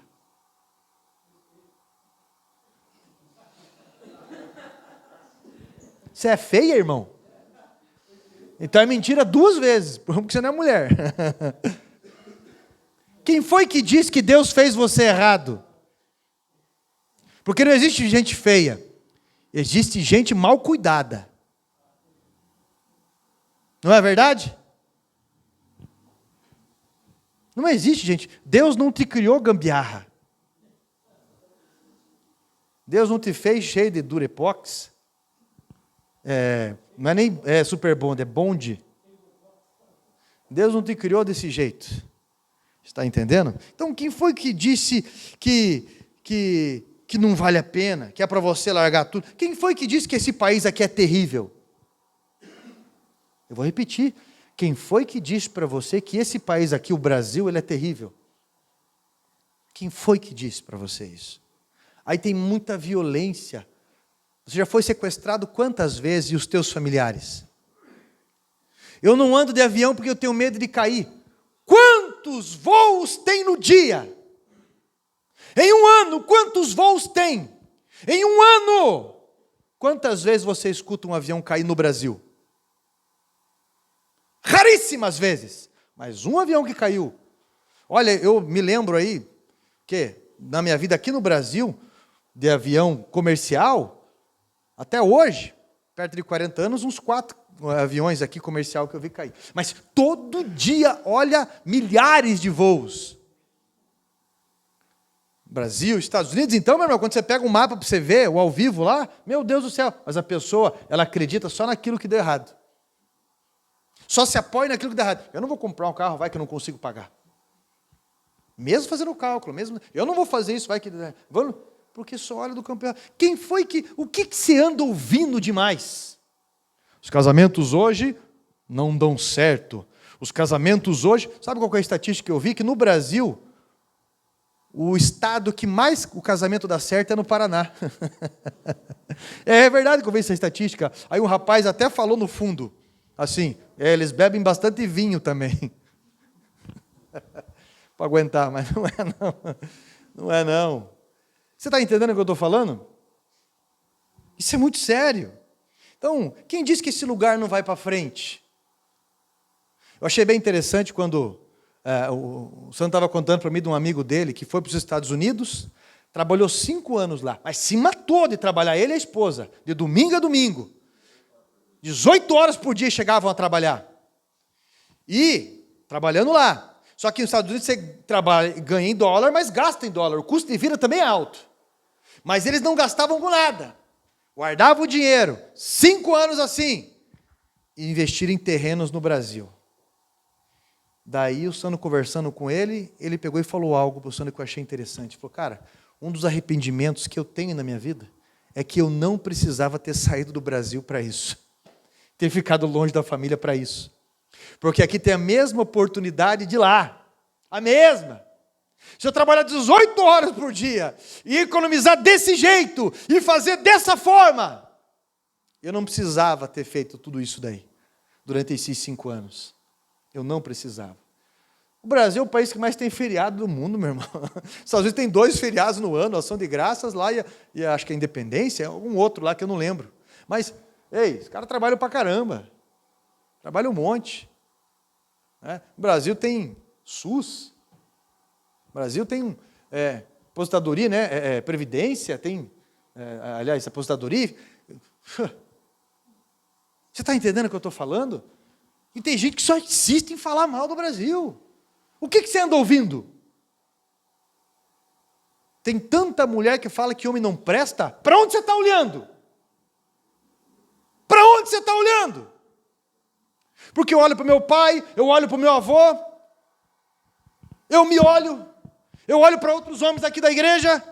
Você é feia, irmão? Então é mentira 2 vezes, porque você não é mulher. Quem foi que disse que Deus fez você errado? Porque não existe gente feia, existe gente mal cuidada. Não é verdade? Não existe, gente. Deus não te criou gambiarra. Deus não te fez cheio de durepox. Não é nem super bond, é bonde. Deus não te criou desse jeito. Está entendendo? Então, quem foi que disse que não vale a pena, que é para você largar tudo? Quem foi que disse que esse país aqui é terrível? Eu vou repetir. Quem foi que disse para você que esse país aqui, o Brasil, ele é terrível? Quem foi que disse para você isso? Aí tem muita violência. Você já foi sequestrado quantas vezes e os teus familiares? Eu não ando de avião porque eu tenho medo de cair. Quantos voos tem no dia? Em um ano, quantos voos tem? Em um ano! Quantas vezes você escuta um avião cair no Brasil? Raríssimas vezes. Mas um avião que caiu. Olha, eu me lembro aí que na minha vida aqui no Brasil, de avião comercial, até hoje, perto de 40 anos, uns 4 aviões aqui comercial que eu vi cair. Mas todo dia, olha, milhares de voos. Brasil, Estados Unidos, então, meu irmão, quando você pega um mapa para você ver, o ao vivo lá, meu Deus do céu, mas a pessoa, ela acredita só naquilo que deu errado. Só se apoia naquilo que deu errado. Eu não vou comprar um carro, vai que eu não consigo pagar. Mesmo fazendo o cálculo, mesmo, eu não vou fazer isso, vai que... Vamos, porque só olha do campeonato. O que você anda ouvindo demais? Os casamentos hoje não dão certo. Os casamentos hoje, sabe qual é a estatística que eu vi? Que no Brasil, o estado que mais o casamento dá certo é no Paraná. É verdade que eu vi essa estatística. Aí um rapaz até falou no fundo, assim, eles bebem bastante vinho também. Para aguentar, mas não é não. Não é não. Você está entendendo o que eu estou falando? Isso é muito sério. Então, quem diz que esse lugar não vai para frente? Eu achei bem interessante quando o Sandro estava contando para mim de um amigo dele que foi para os Estados Unidos, trabalhou 5 anos lá, mas se matou de trabalhar, ele e a esposa, de domingo a domingo. 18 horas por dia chegavam a trabalhar. E, trabalhando lá. Só que nos Estados Unidos você ganha em dólar, mas gasta em dólar. O custo de vida também é alto. Mas eles não gastavam com nada. Guardavam o dinheiro, 5 anos assim, e investiram em terrenos no Brasil. Daí o Sandro conversando com ele, ele pegou e falou algo para o Sandro que eu achei interessante. Ele falou, cara, um dos arrependimentos que eu tenho na minha vida é que eu não precisava ter saído do Brasil para isso. Ter ficado longe da família para isso. Porque aqui tem a mesma oportunidade de lá. A mesma. Se eu trabalhar 18 horas por dia e economizar desse jeito e fazer dessa forma, eu não precisava ter feito tudo isso daí durante esses 5 anos. Eu não precisava. O Brasil é o país que mais tem feriado do mundo, meu irmão. Os Estados Unidos tem 2 feriados no ano, Ação de Graças lá e acho que a Independência, algum outro lá que eu não lembro. Mas, ei, os caras trabalham pra caramba. Trabalham um monte. O Brasil tem SUS. O Brasil tem aposentadoria, né? Previdência, tem, aliás, aposentadoria. Você está entendendo o que eu estou falando? E tem gente que só insiste em falar mal do Brasil. O que você anda ouvindo? Tem tanta mulher que fala que homem não presta. Para onde você está olhando? Para onde você está olhando? Porque eu olho para o meu pai, eu olho para o meu avô, eu me olho, eu olho para outros homens aqui da igreja.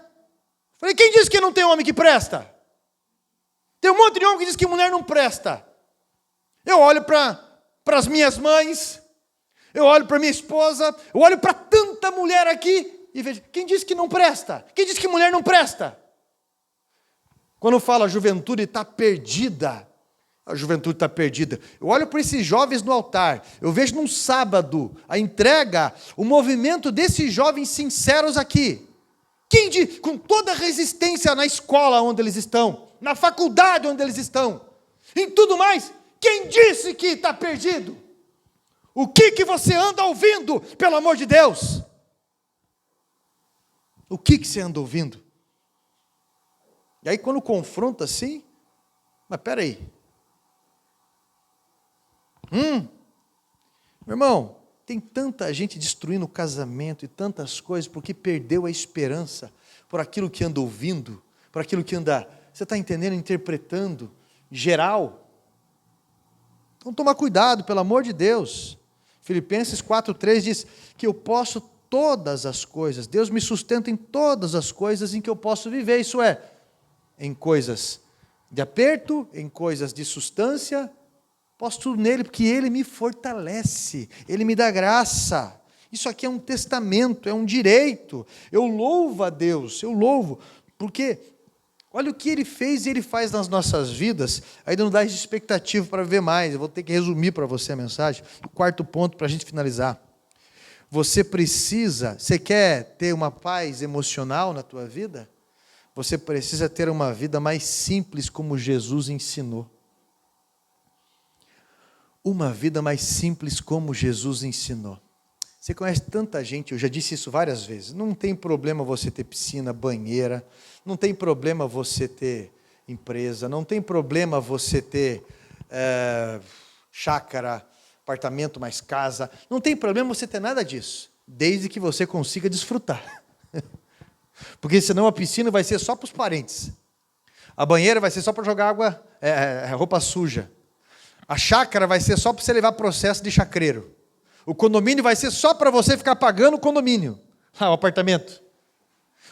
Falei, quem disse que não tem homem que presta? Tem um monte de homem que diz que mulher não presta. Eu olho para as minhas mães, eu olho para minha esposa, eu olho para tanta mulher aqui e vejo, quem disse que não presta? Quem disse que mulher não presta? Quando fala a juventude está perdida, a juventude está perdida. Eu olho para esses jovens no altar, eu vejo num sábado a entrega, o movimento desses jovens sinceros aqui. Quem diz, com toda a resistência na escola onde eles estão, na faculdade onde eles estão, em tudo mais, quem disse que está perdido? O que você anda ouvindo, pelo amor de Deus? O que você anda ouvindo? E aí quando confronta assim, mas espera aí. Meu irmão, tem tanta gente destruindo o casamento e tantas coisas porque perdeu a esperança por aquilo que anda ouvindo, por aquilo que anda, você está entendendo, interpretando, geral. Então toma cuidado, pelo amor de Deus. Filipenses 4,3 diz que eu posso todas as coisas, Deus me sustenta em todas as coisas em que eu posso viver, isso é, em coisas de aperto, em coisas de substância, posso tudo nele, porque ele me fortalece, ele me dá graça. Isso aqui é um testamento, é um direito. Eu louvo a Deus, eu louvo, porque olha o que ele fez e ele faz nas nossas vidas, ainda não dá expectativa para ver mais. Eu vou ter que resumir para você a mensagem. O 4º ponto para a gente finalizar. Você quer ter uma paz emocional na tua vida? Você precisa ter uma vida mais simples como Jesus ensinou. uma vida mais simples como Jesus ensinou. Você conhece tanta gente, eu já disse isso várias vezes, não tem problema você ter piscina, banheira, não tem problema você ter empresa, não tem problema você ter chácara, apartamento mais casa, não tem problema você ter nada disso, desde que você consiga desfrutar. Porque senão a piscina vai ser só para os parentes, a banheira vai ser só para jogar água, roupa suja, a chácara vai ser só para você levar processo de chacreiro, o condomínio vai ser só para você ficar pagando o condomínio, o apartamento.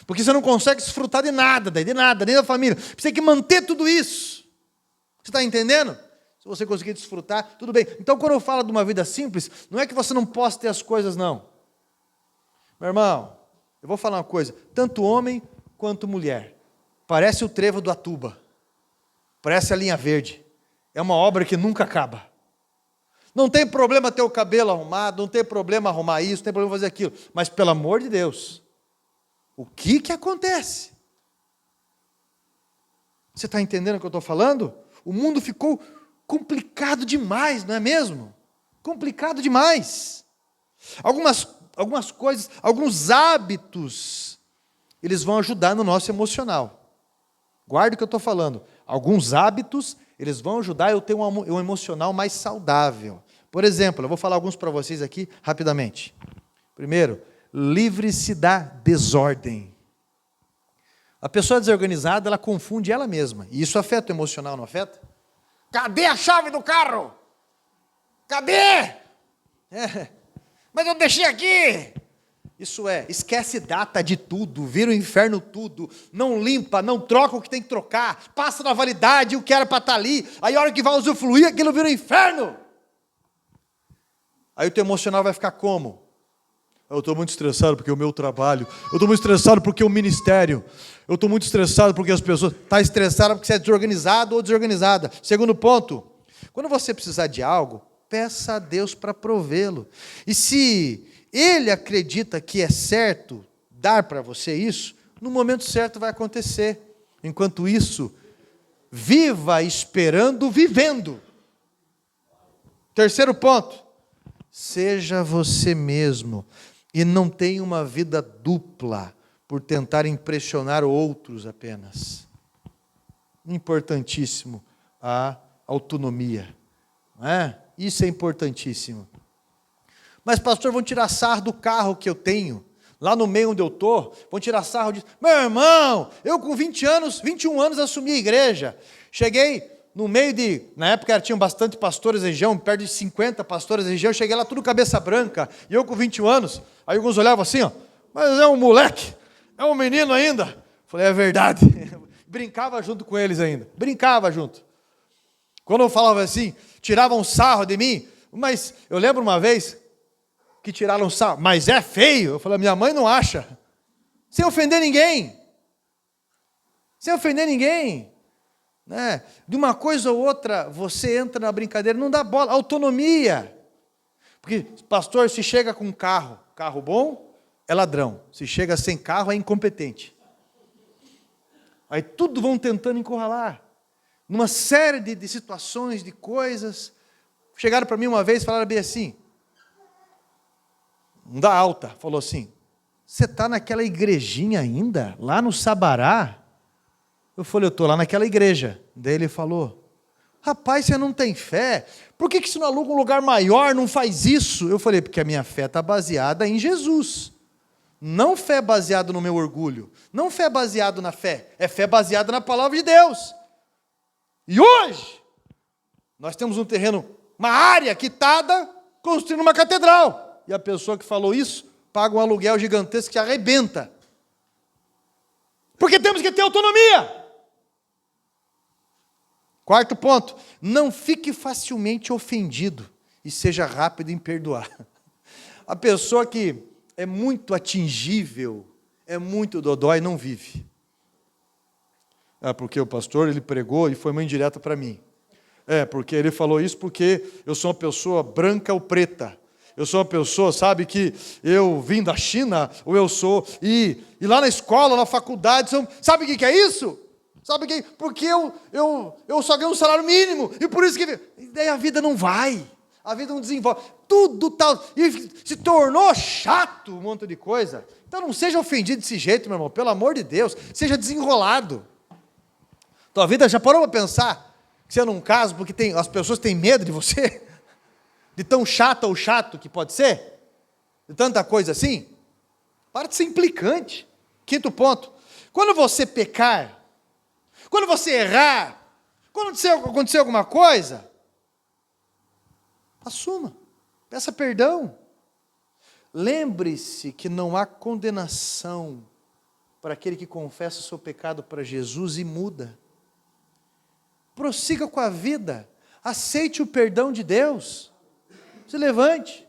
Porque você não consegue desfrutar de nada, nem da família. Você tem que manter tudo isso. Você está entendendo? Se você conseguir desfrutar, tudo bem. Então, quando eu falo de uma vida simples, não é que você não possa ter as coisas, não. Meu irmão, eu vou falar uma coisa. Tanto homem quanto mulher. Parece o trevo do Atuba. Parece a linha verde. É uma obra que nunca acaba. Não tem problema ter o cabelo arrumado, não tem problema arrumar isso, não tem problema fazer aquilo. Mas, pelo amor de Deus, o que acontece? Você está entendendo o que eu estou falando? O mundo ficou complicado demais, não é mesmo? Complicado demais. Algumas coisas, alguns hábitos, eles vão ajudar no nosso emocional. Guarde o que eu estou falando. Alguns hábitos, eles vão ajudar eu ter um emocional mais saudável. Por exemplo, eu vou falar alguns para vocês aqui rapidamente. Primeiro, livre-se da desordem. A pessoa desorganizada, ela confunde ela mesma. E isso afeta o emocional, não afeta? Cadê a chave do carro? Cadê? Mas eu deixei aqui. Isso esquece data de tudo, vira o inferno tudo, não limpa, não troca o que tem que trocar, passa na validade o que era para estar ali, aí a hora que vai usufruir, aquilo vira o inferno. Aí o teu emocional vai ficar como? Eu estou muito estressado porque é o meu trabalho, eu estou muito estressado porque é o ministério, eu estou muito estressado porque as pessoas... Está estressado porque você é desorganizado ou desorganizada. Segundo ponto, quando você precisar de algo, peça a Deus para provê-lo. E se Ele acredita que é certo dar para você isso, no momento certo vai acontecer. Enquanto isso, viva esperando, vivendo. Terceiro ponto, seja você mesmo e não tenha uma vida dupla por tentar impressionar outros apenas. Importantíssimo a autonomia, não é? Isso é importantíssimo. Mas, pastor, vão tirar sarro do carro que eu tenho, lá no meio onde eu estou, vão tirar sarro de... Meu irmão, eu com 21 anos assumi a igreja, cheguei no meio de... Na época tinham bastante pastores da região, perto de 50 pastores da região, eu cheguei lá tudo cabeça branca, e eu com 21 anos, aí alguns olhavam assim, ó, mas é um moleque, é um menino ainda. Falei, é verdade. Brincava junto com eles ainda, brincava junto. Quando eu falava assim, tiravam sarro de mim, mas eu lembro uma vez que tiraram sarro, mas é feio. Eu falei, minha mãe não acha. Sem ofender ninguém. Sem ofender ninguém. Né? De uma coisa ou outra, você entra na brincadeira, não dá bola, autonomia. Porque, pastor, se chega com carro bom, é ladrão. Se chega sem carro, é incompetente. Aí tudo vão tentando encurralar. Numa série de situações, de coisas. Chegaram para mim uma vez e falaram bem assim, um da alta, falou assim, você está naquela igrejinha ainda, lá no Sabará? Eu falei, eu estou lá naquela igreja. Daí ele falou, rapaz, você não tem fé? Por que você não aluga um lugar maior, não faz isso? Eu falei, porque a minha fé está baseada em Jesus. Não fé baseada no meu orgulho. Não fé baseada na fé. É fé baseada na palavra de Deus. E hoje, nós temos um terreno, uma área quitada, construindo uma catedral. E a pessoa que falou isso, paga um aluguel gigantesco que arrebenta. Porque temos que ter autonomia. Quarto ponto, não fique facilmente ofendido e seja rápido em perdoar. A pessoa que é muito atingível, é muito dodói, não vive. Porque o pastor, ele pregou e foi uma indireta para mim. Porque ele falou isso porque eu sou uma pessoa branca ou preta. Eu sou uma pessoa, sabe, que eu vim da China, ou eu sou, e lá na escola, na faculdade, sabe o que é isso? Sabe o que? Porque eu só ganho um salário mínimo, e por isso que... E daí a vida não vai. a vida não desenvolve, tudo tal, e se tornou chato um monte de coisa. Então não seja ofendido desse jeito, meu irmão, pelo amor de Deus, seja desenrolado. Tua vida já parou para pensar que você é num caso porque as pessoas têm medo de você? De tão chato ou chato que pode ser? De tanta coisa assim? Para de ser implicante. Quinto ponto, quando você pecar, quando você errar, quando acontecer alguma coisa, assuma, peça perdão. Lembre-se que não há condenação para aquele que confessa o seu pecado para Jesus e muda. Prossiga com a vida, aceite o perdão de Deus, se levante.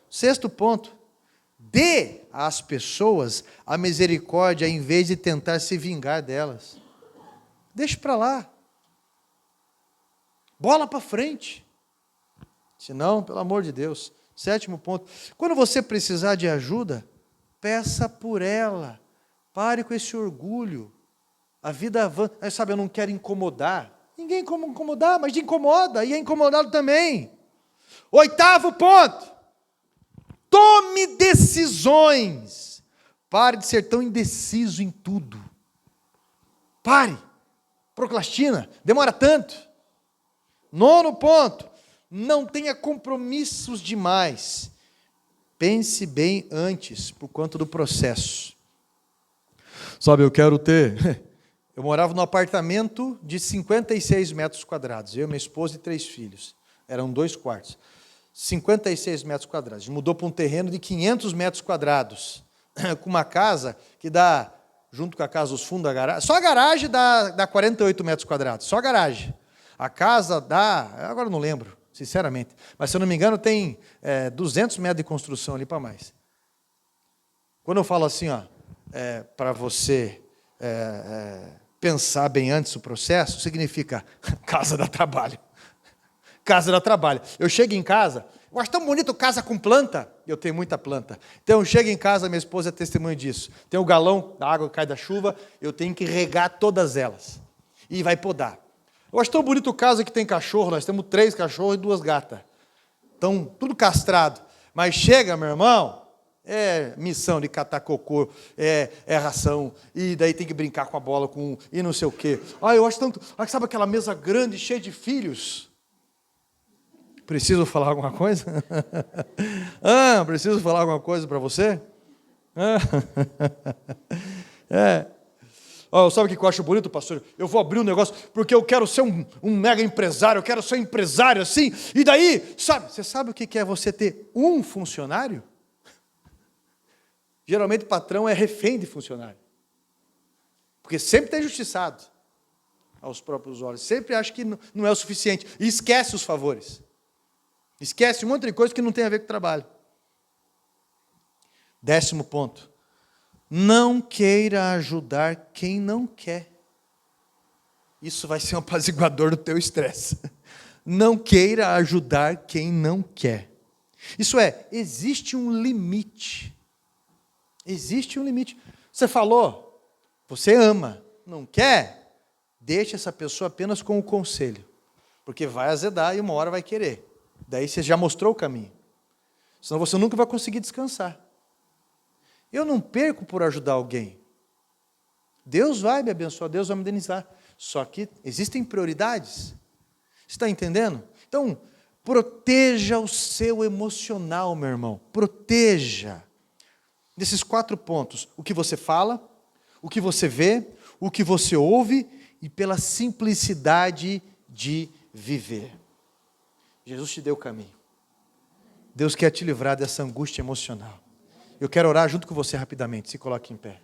Sexto ponto, dê às pessoas a misericórdia em vez de tentar se vingar delas. Deixe para lá. Bola para frente. Senão, pelo amor de Deus. Sétimo ponto. Quando você precisar de ajuda, peça por ela. Pare com esse orgulho. A vida avança. Sabe, eu não quero incomodar. Ninguém como incomodar, mas te incomoda. E é incomodado também. Oitavo ponto. Tome decisões. Pare de ser tão indeciso em tudo. Pare. Procrastina. Demora tanto. Nono ponto. Não tenha compromissos demais. Pense bem antes, por conta do processo. Sabe, eu morava num apartamento de 56 metros quadrados. Eu, minha esposa e 3 filhos. Eram 2 quartos. 56 metros quadrados. A gente mudou para um terreno de 500 metros quadrados. Com uma casa que dá, junto com a casa, os fundos da garagem. Só a garagem dá 48 metros quadrados. Só a garagem. A casa dá, agora eu não lembro, sinceramente. Mas, se eu não me engano, tem 200 metros de construção ali para mais. Quando eu falo assim, para você pensar bem antes do processo, significa casa dá trabalho. Casa dá trabalho. Eu chego em casa, eu acho tão bonito casa com planta. Eu tenho muita planta. Então eu chego em casa, minha esposa é testemunha disso. Tem o galão da água que cai da chuva, eu tenho que regar todas elas. E vai podar. Eu acho tão bonito casa que tem cachorro, nós temos 3 cachorros e 2 gatas. Então, tudo castrado. Mas chega, meu irmão, é missão de catar cocô, é ração, e daí tem que brincar com a bola, e não sei o quê. Eu acho tanto... sabe aquela mesa grande, cheia de filhos? Preciso falar alguma coisa? Preciso falar alguma coisa para você? Sabe o que eu acho bonito, pastor? Eu vou abrir um negócio porque eu quero ser um mega empresário, eu quero ser empresário assim, e daí, você sabe o que é você ter um funcionário? Geralmente o patrão é refém de funcionário. Porque sempre tem injustiçado aos próprios olhos, sempre acha que não é o suficiente, e esquece os favores. Esquece um monte de coisa que não tem a ver com o trabalho. 10º ponto. Não queira ajudar quem não quer. Isso vai ser um apaziguador do teu estresse. Não queira ajudar quem não quer. Isso existe um limite. Existe um limite. Você falou, você ama, não quer? Deixa essa pessoa apenas com o conselho. Porque vai azedar e uma hora vai querer. Daí você já mostrou o caminho. Senão você nunca vai conseguir descansar. Eu não perco por ajudar alguém. Deus vai me abençoar, Deus vai me indenizar. Só que existem prioridades. Você está entendendo? Então, proteja o seu emocional, meu irmão. Proteja. Desses 4 pontos. O que você fala, o que você vê, o que você ouve e pela simplicidade de viver. Jesus te deu o caminho. Deus quer te livrar dessa angústia emocional. Eu quero orar junto com você rapidamente. Se coloque em pé.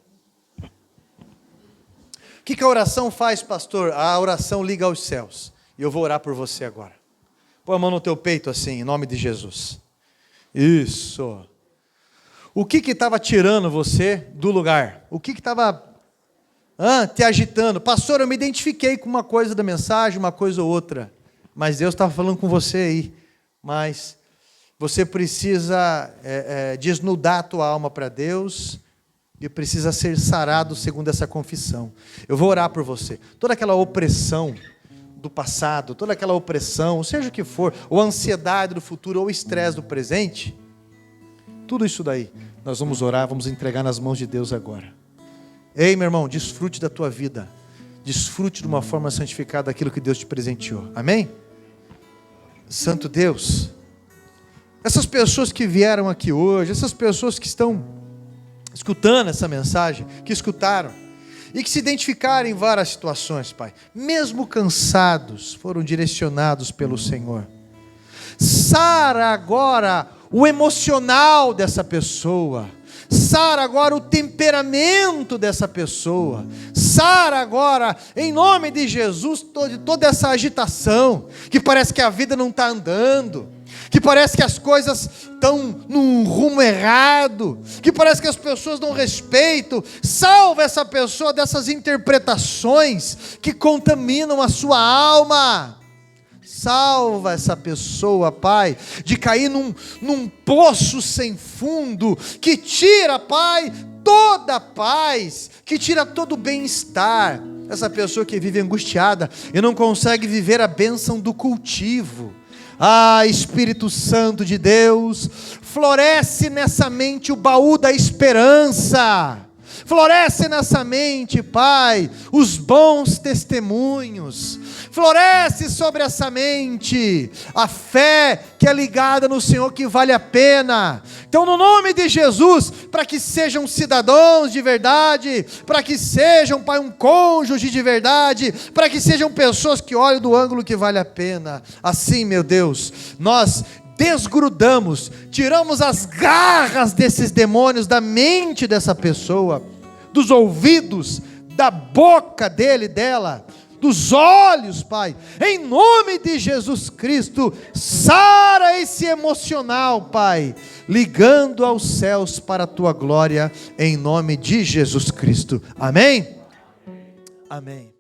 O que a oração faz, pastor? A oração liga aos céus. E eu vou orar por você agora. Põe a mão no teu peito assim, em nome de Jesus. Isso. O que estava tirando você do lugar? O que estava te agitando? Pastor, eu me identifiquei com uma coisa da mensagem, uma coisa ou outra. Mas Deus estava falando com você aí. Mas você precisa desnudar a tua alma para Deus e precisa ser sarado segundo essa confissão. Eu vou orar por você. Toda aquela opressão do passado, toda aquela opressão, seja o que for, ou a ansiedade do futuro, ou o estresse do presente, tudo isso daí, nós vamos orar, vamos entregar nas mãos de Deus agora. Ei, meu irmão, desfrute da tua vida, desfrute de uma forma santificada daquilo que Deus te presenteou, amém? Santo Deus, essas pessoas que vieram aqui hoje, essas pessoas que estão escutando essa mensagem, que escutaram, e que se identificaram em várias situações, Pai, mesmo cansados, foram direcionados pelo Senhor. Sara agora o emocional dessa pessoa, sara agora o temperamento dessa pessoa, sara agora, em nome de Jesus, toda essa agitação, que parece que a vida não está andando, que parece que as coisas estão num rumo errado, que parece que as pessoas não respeitam. Salva essa pessoa dessas interpretações que contaminam a sua alma. Salva essa pessoa, Pai, de cair num poço sem fundo, que tira, Pai, toda a paz, que tira todo o bem-estar. Essa pessoa que vive angustiada e não consegue viver a bênção do cultivo. Ah, Espírito Santo de Deus, floresce nessa mente o baú da esperança, floresce nessa mente, Pai, os bons testemunhos, floresce sobre essa mente a fé que é ligada no Senhor, que vale a pena. Então, no nome de Jesus, para que sejam cidadãos de verdade, para que sejam, Pai, um cônjuge de verdade, para que sejam pessoas que olham do ângulo que vale a pena. Assim, meu Deus, nós desgrudamos, tiramos as garras desses demônios da mente dessa pessoa, dos ouvidos, da boca dele, dela, dos olhos, Pai, em nome de Jesus Cristo. Sara esse emocional, Pai, ligando aos céus para a tua glória, em nome de Jesus Cristo, amém? Amém.